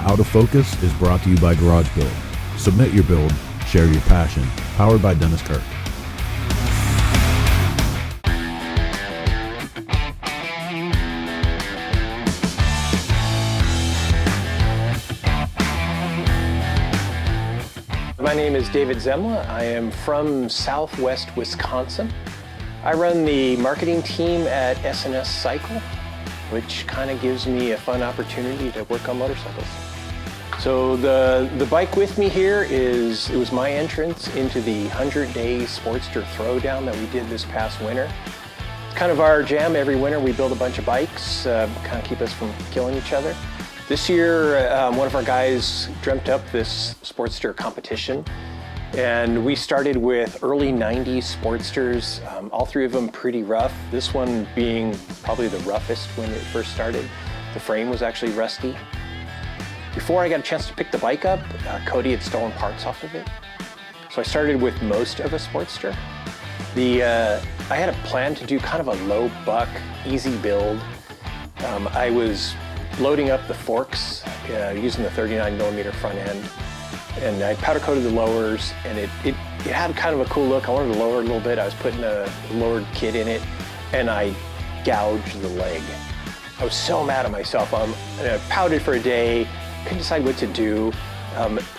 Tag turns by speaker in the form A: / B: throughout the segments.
A: Out of Focus is brought to you by Garage Build. Submit your build, share your passion. Powered by Dennis Kirk.
B: My name is David Zemla. I am from Southwest Wisconsin. I run the marketing team at S&S Cycle, which kind of gives me a fun opportunity to work on motorcycles. So the bike with me here it was my entrance into the 100-day Sportster throwdown that we did this past winter. It's kind of our jam. Every winter we build a bunch of bikes, kind of keep us from killing each other. This year, one of our guys dreamt up this Sportster competition, and we started with early 90s Sportsters, all three of them pretty rough. This one being probably the roughest when it first started. The frame was actually rusty. Before I got a chance to pick the bike up, Cody had stolen parts off of it. So I started with most of a Sportster. I had a plan to do kind of a low buck, easy build. I was loading up the forks using the 39mm front end, and I powder coated the lowers, and it had kind of a cool look. I wanted to lower it a little bit. I was putting a lowered kit in it, and I gouged the leg. I was so mad at myself. I powdered for a day, couldn't decide what to do.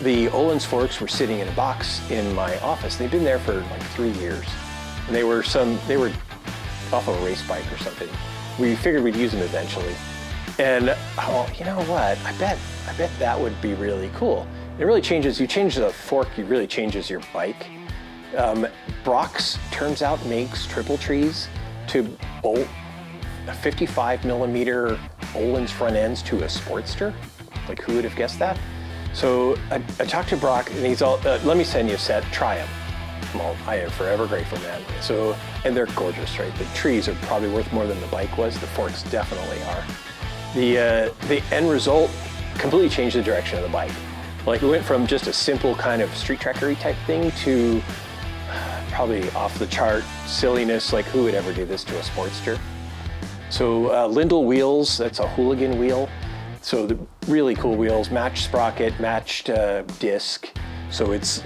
B: The Öhlins forks were sitting in a box in my office. They'd been there for like 3 years, and they were off of a race bike or something. We figured we'd use them eventually. And you know what? I bet that would be really cool. It really changes. You change the fork, it really changes your bike. Brock's turns out makes triple trees to bolt a 55mm Öhlins front ends to a Sportster. Like, who would have guessed that? So I talked to Brock, and he's all, let me send you a set, try them. Well, I am forever grateful, man. So, and they're gorgeous, right? The trees are probably worth more than the bike was. The forks definitely are. The end result completely changed the direction of the bike. Like, we went from just a simple kind of street trackery type thing to probably off the chart silliness, like who would ever do this to a Sportster? So Lyndall wheels, that's a hooligan wheel. So the really cool wheels, matched sprocket, matched disc. So it's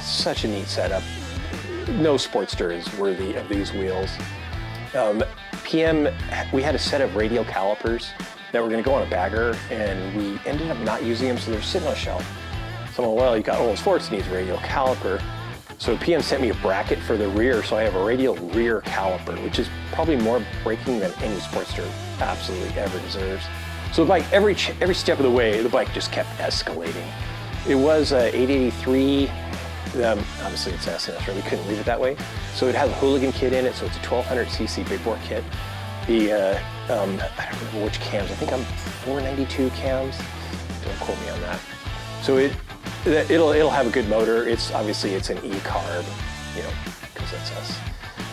B: such a neat setup. No Sportster is worthy of these wheels. PM, we had a set of radial calipers that were going to go on a bagger, and we ended up not using them, so they're sitting on a shelf. So I'm like, well, you got Öhlins forks, needs a radial caliper. So PM sent me a bracket for the rear, so I have a radial rear caliper, which is probably more braking than any Sportster absolutely ever deserves. So the bike, every step of the way, the bike just kept escalating. It was 883. Obviously it's S&S, right? We couldn't leave it that way. So it has a hooligan kit in it, so it's a 1200cc big bore kit. I don't remember which cams. I think I'm 492 cams. Don't quote me on that. So it'll have a good motor. It's obviously it's an e-carb, you know, because that's us.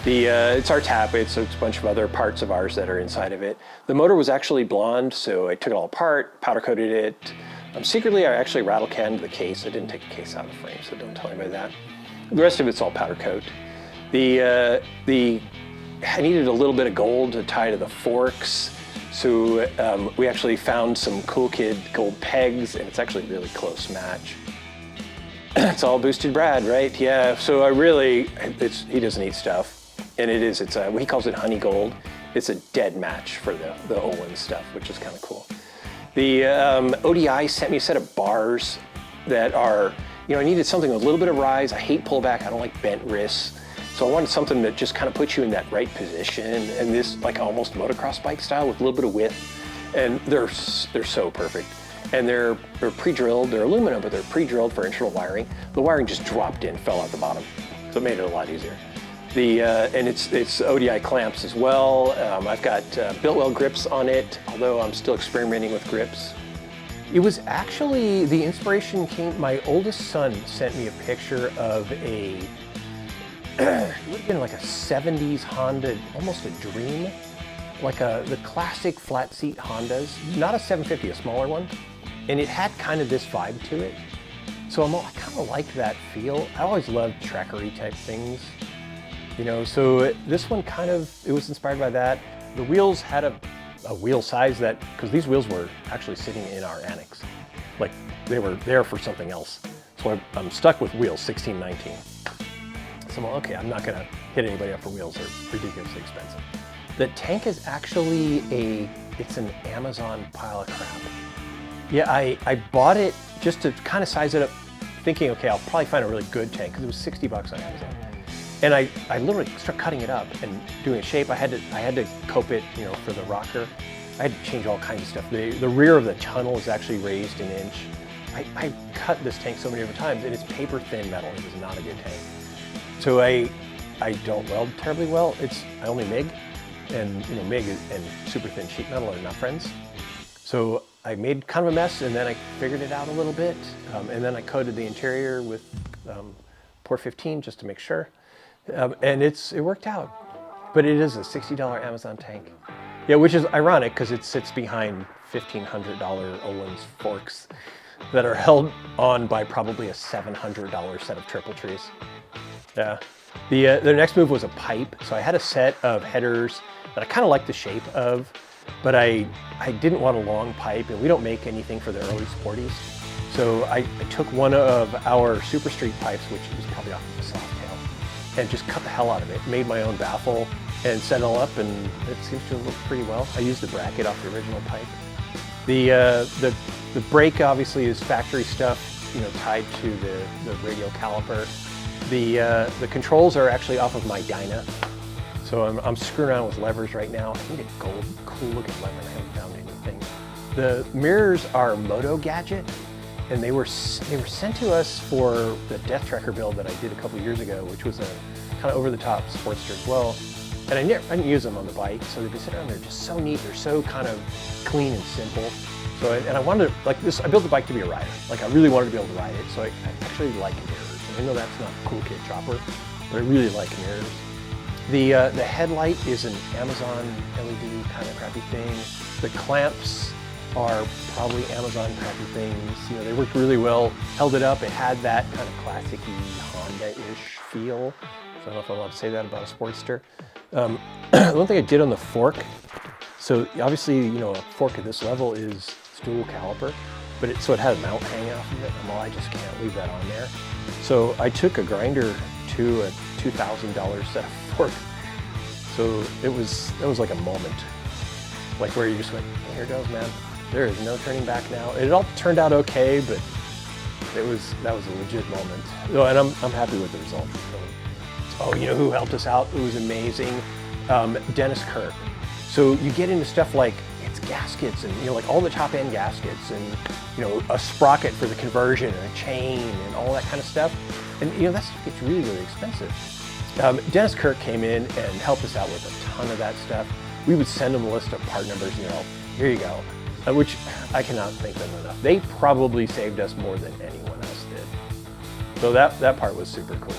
B: It's our tap. It's a bunch of other parts of ours that are inside of it. The motor was actually blonde, so I took it all apart, powder coated it. Secretly, I actually rattle canned the case. I didn't take the case out of the frame, so don't tell anybody that. The rest of it's all powder coat. I needed a little bit of gold to tie to the forks, so we actually found some Cool Kid gold pegs, and it's actually a really close match. It's all boosted Brad, right? Yeah. So he doesn't eat stuff. And he calls it honey gold. It's a dead match for the Öhlins stuff, which is kind of cool. The ODI sent me a set of bars that are, I needed something with a little bit of rise. I hate pullback. I don't like bent wrists. So I wanted something that just kind of puts you in that right position, and this like almost motocross bike style with a little bit of width. And they're so perfect. And they're pre-drilled. They're aluminum, but they're pre-drilled for internal wiring. The wiring just dropped in, fell out the bottom. So it made it a lot easier. And it's ODI clamps as well. I've got Biltwell grips on it, although I'm still experimenting with grips. It was actually, the inspiration came, my oldest son sent me a picture of it would have been like a 70s Honda, almost a Dream, like the classic flat seat Hondas, not a 750, a smaller one. And it had kind of this vibe to it. So I kind of like that feel. I always loved trackery type things. So this one it was inspired by that. The wheels had a wheel size because these wheels were actually sitting in our annex.
C: like they were there for something else. So I'm stuck with wheels, 16, 19. So I'm like, okay, I'm not gonna hit anybody up for wheels. They're ridiculously expensive. The tank is actually it's an Amazon pile of crap. Yeah, I bought it just to kind of size it up, thinking, okay, I'll probably find a really good tank, because it was $60 on Amazon. And I literally started cutting it up and doing a shape. I had to cope it, you know, for the rocker. I had to change all kinds of stuff. The rear of the tunnel is actually raised an inch. I cut this tank so many different times, and it's paper thin metal. It was not a good tank. So I don't weld terribly well. I only MIG, and you know, MIG and super thin sheet metal are not friends. So I made kind of a mess, and then I figured it out a little bit, and then I coated the interior with Port 15 just to make sure, and it worked out. But it is a $60 Amazon tank. Yeah, which is ironic because it sits behind $1,500 Öhlins forks that are held on by probably a $700 set of triple trees. Yeah. The next move was a pipe. So I had a set of headers that I kind of liked the shape of, but I didn't want a long pipe, and we don't make anything for the early sporties. So I took one of our Super Street pipes, which was probably off of a soft tail, and just cut the hell out of it. Made my own baffle and set it all up, and it seems to have worked pretty well. I used the bracket off the original pipe. The brake obviously is factory stuff, you know, tied to the radial caliper. The controls are actually off of my Dyna. So I'm screwing around with levers right now. I need a gold, cool looking lever. I haven't found anything. The mirrors are Moto Gadget, and they were sent to us for the Death Tracker build that I did a couple years ago, which was a kind of over the top Sportster as well. And I didn't use them on the bike, so they sit around there just so neat. They're so kind of clean and simple. So and I wanted to, like this, I built the bike to be a rider. Like I really wanted to be able to ride it, so I actually like mirrors. And I know that's not cool kid chopper, but I really like mirrors. The headlight is an Amazon LED kind of crappy thing. The clamps are probably Amazon crappy things. You know, they worked really well, held it up. It had that kind of classic-y Honda-ish feel. So I don't know if I'm allowed to say that about a Sportster. One thing I did on the fork, so obviously, you know, a fork at this level is dual caliper, but so it had a mount hanging off of it. Well, I just can't leave that on there. So I took a grinder to a $2,000 set of fork. So that was like a moment, like where you just went, here it goes, man. There is no turning back now. It all turned out okay, but that was a legit moment. Oh, and I'm happy with the result. Oh, you know who helped us out? It was amazing. Dennis Kirk. So you get into stuff like it's gaskets and, you know, like all the top end gaskets and, you know, a sprocket for the conversion and a chain and all that kind of stuff. And, you know, that stuff gets really, really expensive. Dennis Kirk came in and helped us out with a ton of that stuff. We would send him a list of part numbers, you know, here you go, which I cannot thank them enough. They probably saved us more than anyone else did. So that part was super cool.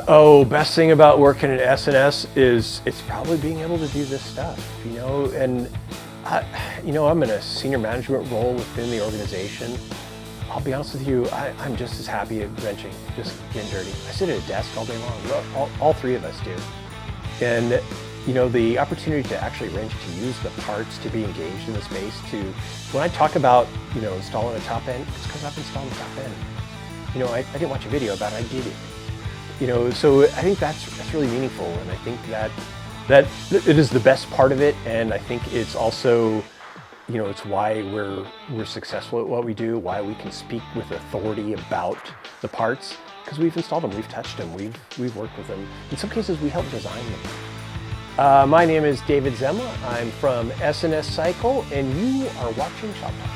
C: Oh, best thing about working at S&S is it's probably being able to do this stuff, you know, and I'm in a senior management role within the organization. I'll be honest with you, I'm just as happy at wrenching, just getting dirty. I sit at a desk all day long, all three of us do. And, you know, the opportunity to actually wrench, to use the parts, to be engaged in the space, when I talk about, you know, installing a top end, it's because I've installed a top end. You know, I didn't watch a video about it, I did it. You know, so I think that's really meaningful, and I think that it is the best part of it, and I think it's also, you know, it's why we're successful at what we do, why we can speak with authority about the parts, because we've installed them, we've touched them, we've worked with them. In some cases, we helped design them. My name is David Zemla. I'm from S&S Cycle, and you are watching Shop Talk.